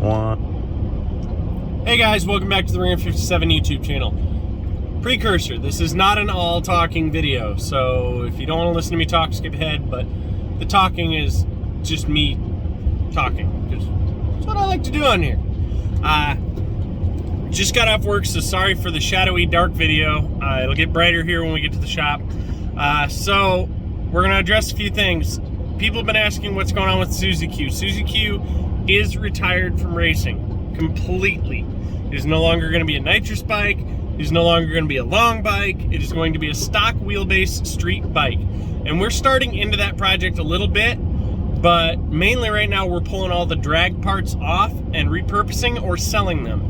One. Hey guys, welcome back to the Ringer 57 YouTube channel. Precursor, this is not an all talking video, so if you don't want to listen to me talk, skip ahead, but the talking is just me talking, because that's what I like to do on here. Just got off work, so sorry for the shadowy dark video. It'll get brighter here when we get to the shop. So we're going to address a few things. People have been asking what's going on with Suzy Q. Suzy Q is retired from racing completely. It is no longer going to be a nitrous bike. It is no longer going to be a long bike. It is going to be a stock wheelbase street bike. And we're starting into that project a little bit, but mainly right now we're pulling all the drag parts off and repurposing or selling them.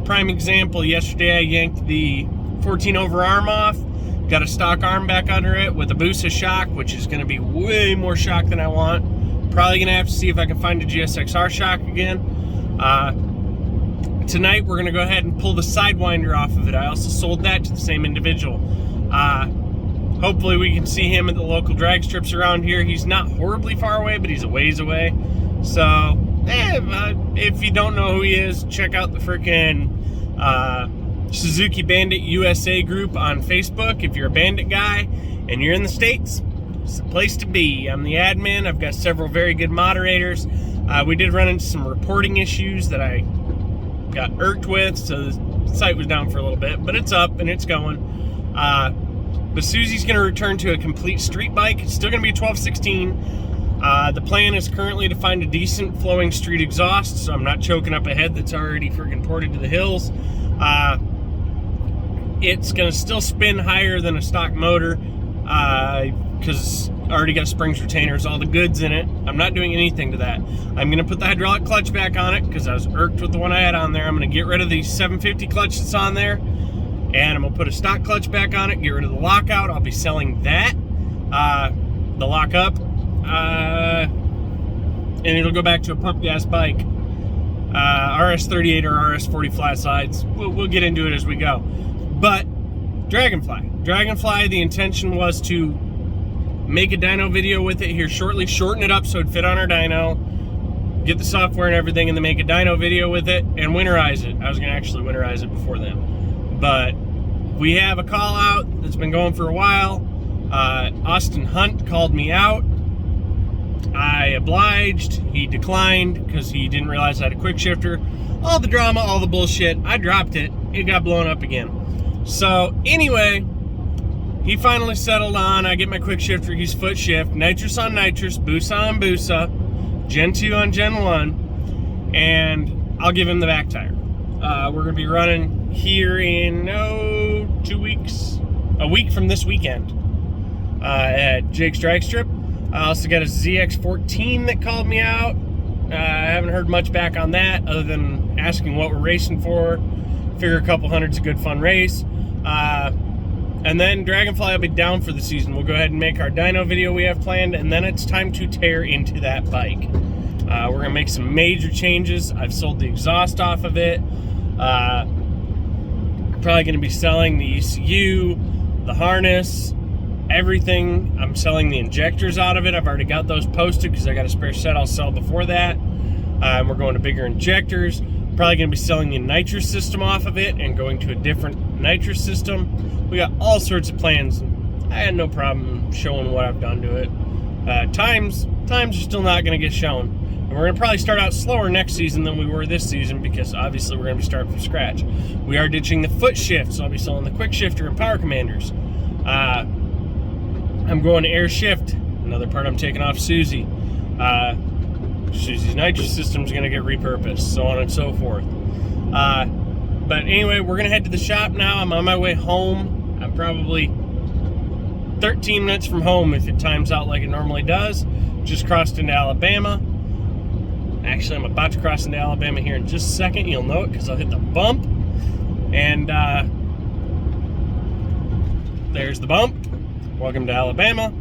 Prime example, yesterday I yanked the 14 over arm off, got a stock arm back under it with a hayabusa shock, which is going to be way more shock than I want. Probably going to have to see if I can find a GSXR shock again. Tonight we're going to go ahead and pull the sidewinder off of it. I also sold that to the same individual. Hopefully we can see him at the local drag strips around here. He's not horribly far away, but he's a ways away. So, if you don't know who he is, check out the frickin' Suzuki Bandit USA group on Facebook. If you're a Bandit guy and you're in the States, it's the place to be. I'm the admin. I've got several very good moderators. We did run into some reporting issues that I got irked with, so the site was down for a little bit, but it's up and it's going. But Suzy's going to return to a complete street bike. It's still going to be a 1216. The plan is currently to find a decent flowing street exhaust, so I'm not choking up a head that's already freaking ported to the hills. It's going to still spin higher than a stock motor because I already got springs, retainers, all the goods in it. I'm not doing anything to that. I'm going to put the hydraulic clutch back on it because I was irked with the one I had on there. I'm going to get rid of the 750 clutch that's on there, and I'm going to put a stock clutch back on it, get rid of the lockout. I'll be selling that, the lockup, and it'll go back to a pump gas bike. RS38 or RS40 flat sides. We'll get into it as we go. But Dragonfly, the intention was to make a dyno video with it here shortly, shorten it up so it'd fit on our dyno, get the software and everything, and then make a dyno video with it and winterize it. I was going to actually winterize it before then. But we have a call out that's been going for a while. Austin Hunt called me out. I obliged. He declined because he didn't realize I had a quick shifter. All the drama, all the bullshit. I dropped it. It got blown up again. So anyway, he finally settled on, I get my quick shifter, he's foot shift, nitrous on nitrous, busa on busa, Gen 2 on Gen 1, and I'll give him the back tire. We're going to be running here in, 2 weeks, a week from this weekend at Jake's Drag Strip. I also got a ZX14 that called me out. I haven't heard much back on that other than asking what we're racing for. Figure a couple hundred's a good fun race. And then Dragonfly will be down for the season. We'll go ahead and make our dyno video we have planned, and then it's time to tear into that bike. We're going to make some major changes. I've sold the exhaust off of it. Probably going to be selling the ECU, the harness, everything. I'm selling the injectors out of it. I've already got those posted because I got a spare set I'll sell before that. We're going to bigger injectors. Probably going to be selling the nitrous system off of it and going to a different nitrous system. We got all sorts of plans. I had no problem showing what I've done to it. Times are still not going to get shown. And we're going to probably start out slower next season than we were this season because obviously we're going to be starting from scratch. We are ditching the foot shift, so I'll be selling the quick shifter and power commanders. I'm going to air shift, another part I'm taking off Suzy. Suzy's nitrous system is going to get repurposed, so on and so forth. But anyway, we're going to head to the shop now. I'm on my way home. I'm probably 13 minutes from home if it times out like it normally does. Just crossed into Alabama. Actually, I'm about to cross into Alabama here in just a second. You'll know it because I'll hit the bump. And there's the bump. Welcome to Alabama.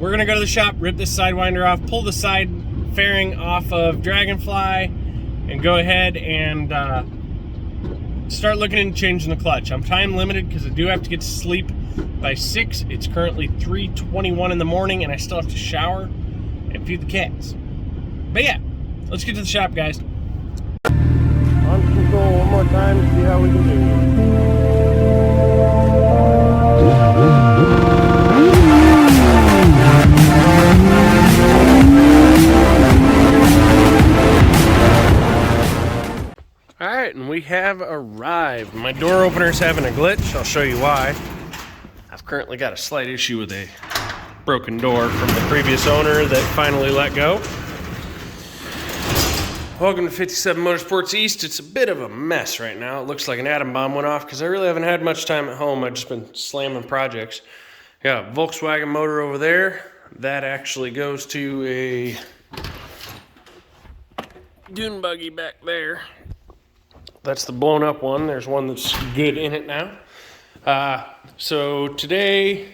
We're going to go to the shop, rip this sidewinder off, pull the side fairing off of Dragonfly, and go ahead and start looking into changing the clutch. I'm time limited because I do have to get to sleep by 6. It's currently 3:21 in the morning and I still have to shower and feed the cats. But yeah, let's get to the shop, guys. launch control one more time to see how we can do it. Alright, and we have arrived. My door opener's having a glitch. I'll show you why. I've currently got a slight issue with a broken door from the previous owner that finally let go. Welcome to 57 Motorsports East. It's a bit of a mess right now. It looks like an atom bomb went off because I really haven't had much time at home. I've just been slamming projects. Got a Volkswagen motor over there. That actually goes to a dune buggy back there. That's the blown up one. There's one that's good in it now. So today,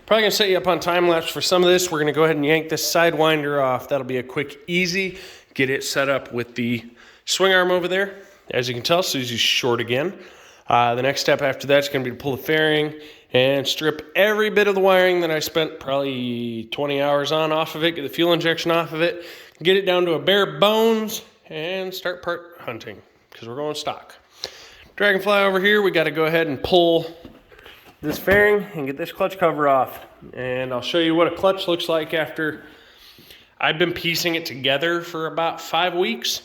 probably gonna set you up on time lapse for some of this. We're gonna go ahead and yank this sidewinder off. That'll be a quick, easy, get it set up with the swing arm over there. As you can tell, Susie's short again. The next step after that is gonna be to pull the fairing and strip every bit of the wiring that I spent probably 20 hours on off of it, get the fuel injection off of it, get it down to a bare bones, and start part hunting, because we're going stock. Dragonfly over here, we got to go ahead and pull this fairing and get this clutch cover off. And I'll show you what a clutch looks like after I've been piecing it together for about 5 weeks.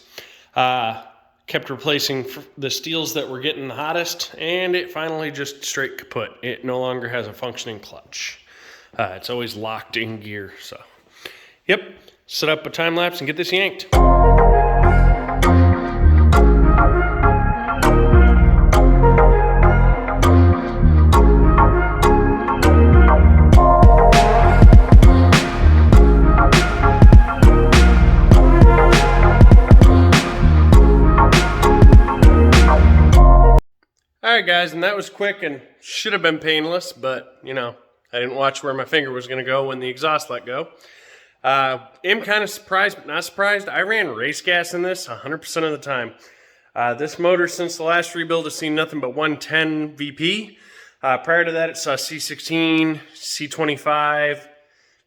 Kept replacing the steels that were getting the hottest, and it finally just straight kaput. It no longer has a functioning clutch. It's always locked in gear. So, yep, set up a time lapse and get this yanked. Alright guys, and that was quick and should have been painless, but you know, I didn't watch where my finger was going to go when the exhaust let go. Am kind of surprised, but not surprised. I ran race gas in this 100% of the time. This motor, since the last rebuild, has seen nothing but 110 VP. Prior to that, it saw C16, C25, a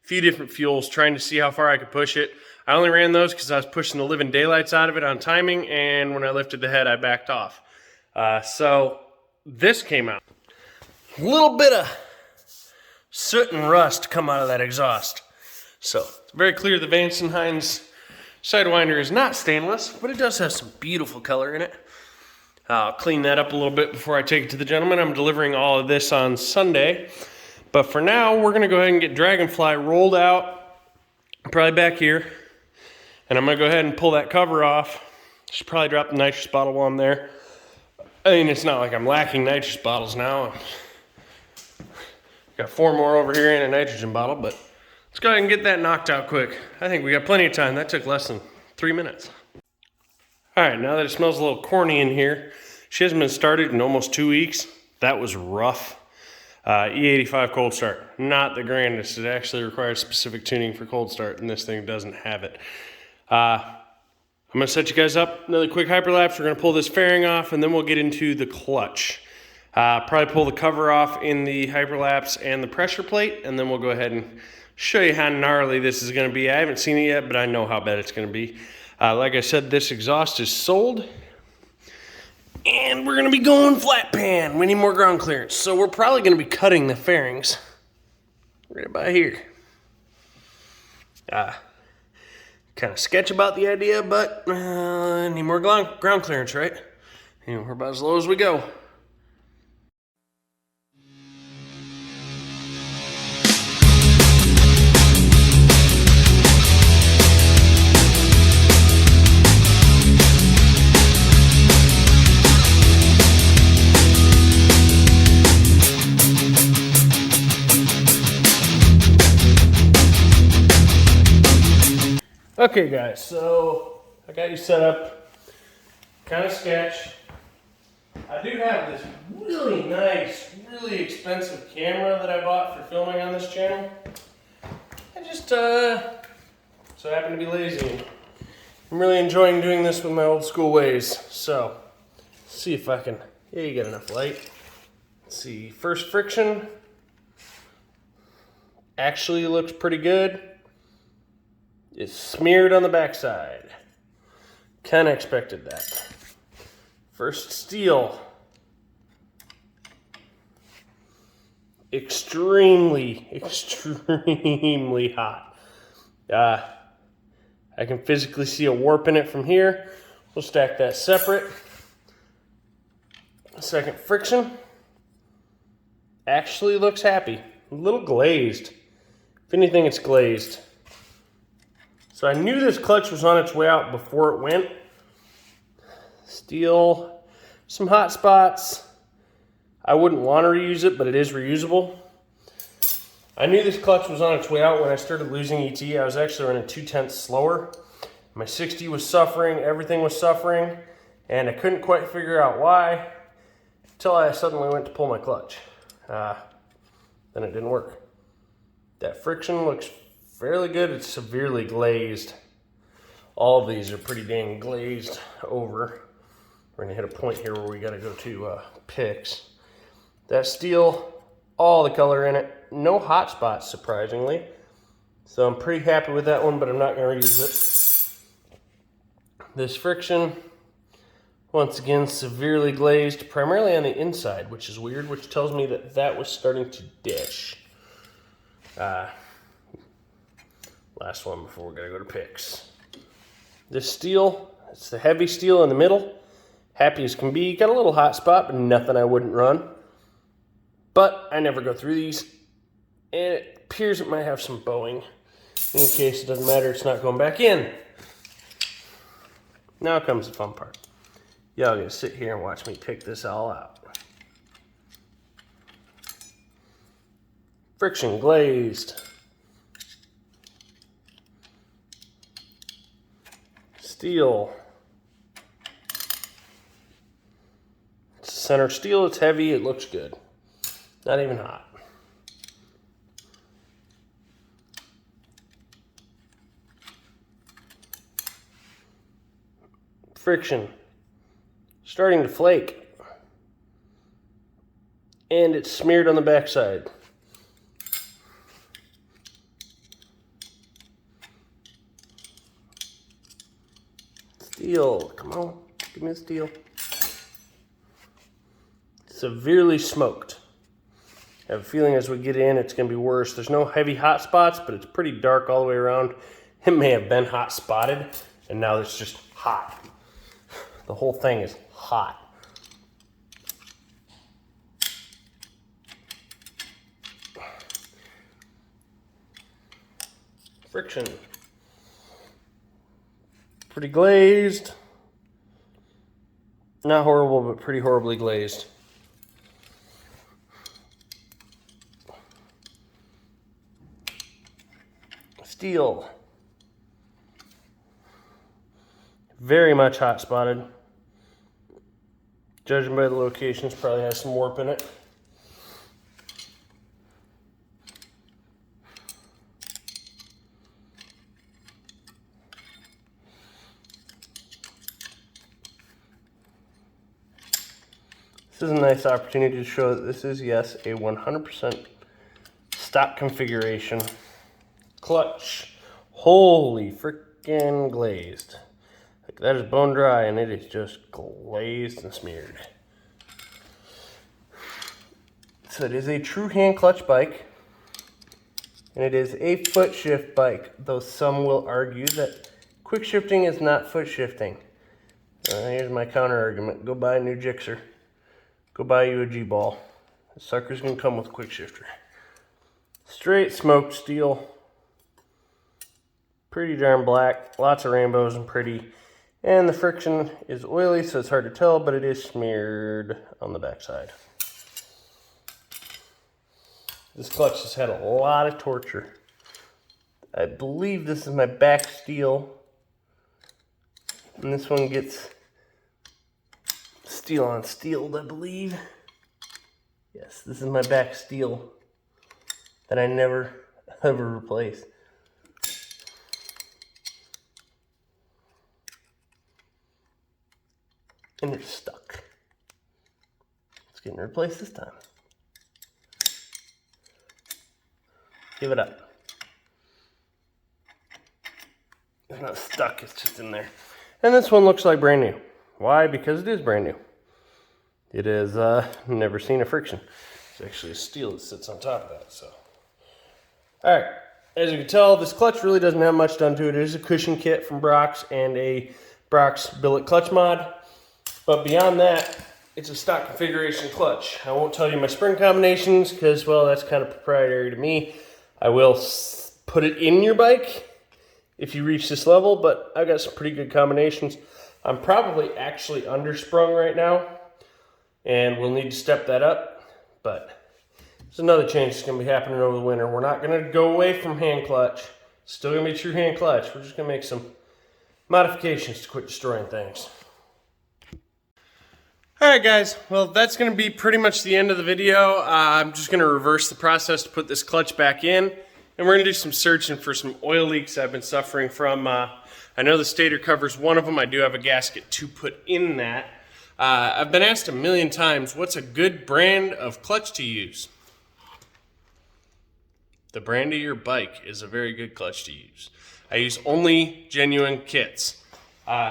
few different fuels, trying to see how far I could push it. I only ran those because I was pushing the living daylights out of it on timing, and when I lifted the head, I backed off. So this came out. A little bit of soot and rust come out of that exhaust. So it's very clear the Vance & Hines Sidewinder is not stainless, but it does have some beautiful color in it. I'll clean that up a little bit before I take it to the gentleman. I'm delivering all of this on Sunday. But for now, we're going to go ahead and get Dragonfly rolled out, probably back here. And I'm going to go ahead and pull that cover off. Should probably drop the nitrous bottle while I'm there. I mean, it's not like I'm lacking nitrous bottles now. Got 4 more over here and a nitrogen bottle, but let's go ahead and get that knocked out quick. I think we got plenty of time. That took less than 3 minutes. All right, now that it smells a little corny in here, she hasn't been started in almost 2 weeks. That was rough. E85 cold start, not the grandest. It actually requires specific tuning for cold start, and this thing doesn't have it. I'm going to set you guys up, another quick hyperlapse. We're going to pull this fairing off, and then we'll get into the clutch. Probably pull the cover off in the hyperlapse and the pressure plate, and then we'll go ahead and show you how gnarly this is going to be. I haven't seen it yet, but I know how bad it's going to be. Like I said, this exhaust is sold, and we're going to be going flat pan. We need more ground clearance, so we're probably going to be cutting the fairings right about here. Kind of sketch about the idea, but need more ground clearance, right? You know, we're about as low as we go. Okay guys, so I got you set up, kind of sketch. I do have this really nice, really expensive camera that I bought for filming on this channel. I just so happen to be lazy, and I'm really enjoying doing this with my old school ways. So, let's see if I can, yeah, you got enough light. Let's see, first friction actually looks pretty good. It's smeared on the backside. Kind of expected that. First steel. Extremely hot. I can physically see a warp in it from here. We'll stack that separate. Second friction. Actually looks happy. A little glazed. If anything, it's glazed. So I knew this clutch was on its way out before it went. Steel, some hot spots. I wouldn't want to reuse it, but it is reusable. I knew this clutch was on its way out when I started losing ET. I was actually running 0.2 slower. My 60 was suffering, everything was suffering, and I couldn't quite figure out why until I suddenly went to pull my clutch. Then it didn't work. That friction looks fairly good. It's severely glazed. All of these are pretty dang glazed over. We're gonna hit a point here where we gotta go to picks. That steel, all the color in it. No hot spots, surprisingly. So I'm pretty happy with that one, but I'm not gonna reuse it. This friction, once again, severely glazed, primarily on the inside, which is weird, which tells me that that was starting to dish. Last one before we're gonna go to picks. This steel, it's the heavy steel in the middle. Happy as can be. Got a little hot spot, but nothing I wouldn't run. But I never go through these. And it appears it might have some bowing. In case it doesn't matter, it's not going back in. Now comes the fun part. Y'all gonna sit here and watch me pick this all out. Friction glazed. Steel. It's center steel, it's heavy, it looks good. Not even hot. Friction. Starting to flake. And it's smeared on the backside. Steel, come on, give me the steel. Severely smoked. I have a feeling as we get in, it's gonna be worse. There's no heavy hot spots, but it's pretty dark all the way around. It may have been hot spotted, and now it's just hot. The whole thing is hot. Friction. Pretty glazed. Not horrible, but pretty horribly glazed. Steel. Very much hot spotted. Judging by the locations, probably has some warp in it. This is a nice opportunity to show that this is, yes, a 100% stock configuration. Clutch. Holy freaking glazed. Like that is bone dry and it is just glazed and smeared. So it is a true hand clutch bike. And it is a foot shift bike, though some will argue that quick shifting is not foot shifting. Here's my counter argument. Go buy a new Gixxer. Go buy you a G-ball. The sucker's gonna come with a quick shifter. Straight smoked steel. Pretty darn black. Lots of rainbows and pretty. And the friction is oily, so it's hard to tell, but it is smeared on the backside. This clutch has had a lot of torture. I believe this is my back steel. And this one gets steel on steeled, I believe. Yes, this is my back steel that I never ever replace. And it's stuck. It's getting replaced this time. Give it up. It's not stuck, it's just in there. And this one looks like brand new. Why? Because it is brand new. It is never seen a friction. It's actually a steel that sits on top of that. So, all right. As you can tell, this clutch really doesn't have much done to it. It is a cushion kit from Brock's and a Brock's billet clutch mod. But beyond that, it's a stock configuration clutch. I won't tell you my spring combinations because, well, that's kind of proprietary to me. I will put it in your bike if you reach this level, but I've got some pretty good combinations. I'm probably actually undersprung right now, and we'll need to step that up, but there's another change that's going to be happening over the winter. We're not going to go away from hand clutch. Still going to be true hand clutch. We're just going to make some modifications to quit destroying things. Alright guys, well that's going to be pretty much the end of the video. I'm just going to reverse the process to put this clutch back in, and we're going to do some searching for some oil leaks I've been suffering from. I know the stator covers one of them. I do have a gasket to put in that. I've been asked a million times, what's a good brand of clutch to use? The brand of your bike is a very good clutch to use. I use only genuine kits.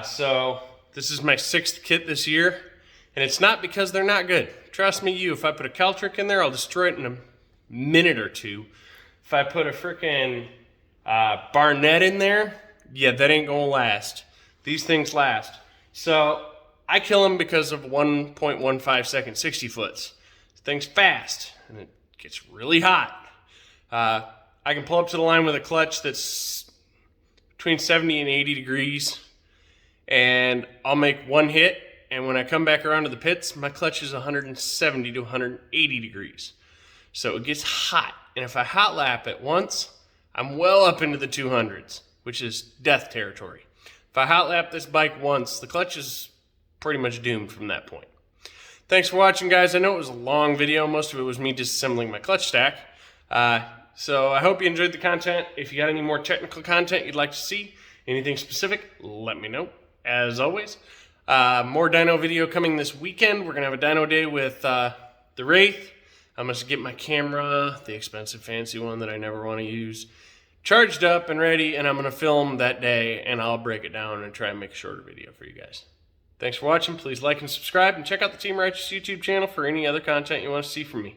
So this is my 6th kit this year. And it's not because they're not good. Trust me, if I put a Caltric in there, I'll destroy it in a minute or two. If I put a frickin' Barnett in there, yeah, that ain't gonna last. These things last. So I kill them because of 1.15 second 60 foots. This thing's fast and it gets really hot. I can pull up to the line with a clutch that's between 70 and 80 degrees, and I'll make one hit. And when I come back around to the pits, my clutch is 170 to 180 degrees. So it gets hot. And if I hot lap it once, I'm well up into the 200s, which is death territory. If I hot lap this bike once, the clutch is pretty much doomed from that point. Thanks for watching, guys. I know it was a long video. Most of it was me disassembling my clutch stack. So I hope you enjoyed the content. If you got any more technical content you'd like to see, anything specific, let me know. As always, more dyno video coming this weekend. We're going to have a dyno day with the Wraith. I'm going to get my camera, the expensive fancy one that I never want to use, charged up and ready, and I'm going to film that day, and I'll break it down and try and make a shorter video for you guys. Thanks for watching. Please like and subscribe, and check out the Team Righteous YouTube channel for any other content you want to see from me.